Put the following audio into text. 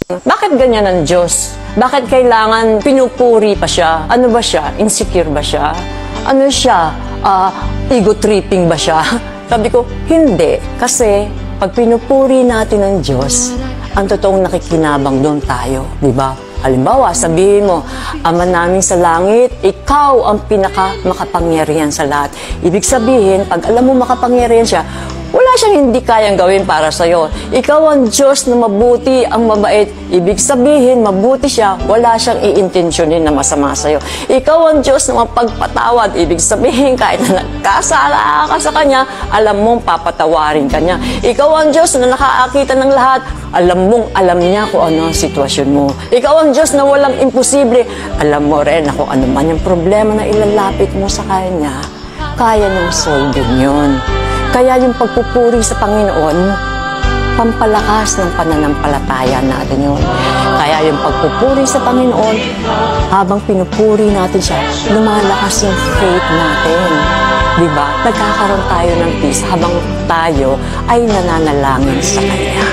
Bakit ganyan ang Diyos? Bakit kailangan pinupuri pa siya? Ano ba siya? Insecure ba siya? Ano siya? Ego-tripping ba siya? Sabi ko, hindi. Kasi pag pinupuri natin ang Diyos, ang totoong nakikinabang doon tayo. Diba? Halimbawa, sabihin mo, Ama namin sa langit, ikaw ang pinaka-makapangyarihan sa lahat. Ibig sabihin, pag alam mo makapangyarihan siya, wala siyang hindi kayang gawin para sa'yo. Ikaw ang Diyos na mabuti, ang mabait. Ibig sabihin, mabuti siya, wala siyang iintensyonin na masama sa'yo. Ikaw ang Diyos na mapagpatawad. Ibig sabihin, kahit na nagkasala ka sa Kanya, alam mong papatawarin ka niya. Ikaw ang Diyos na nakaakita ng lahat. Alam niya kung ano ang sitwasyon mo. Ikaw ang Diyos na walang imposible. Alam mo rin na kung ano man yung problema na ilalapit mo sa Kanya, kaya niyang solving yun. Kaya yung pagpupuri sa Panginoon, pampalakas ng pananampalataya natin yun. Kaya yung pagpupuri sa Panginoon, habang pinupuri natin siya, lumalakas yung faith natin. Diba? Nagkakaroon tayo ng peace habang tayo ay nananalangin sa Kanya.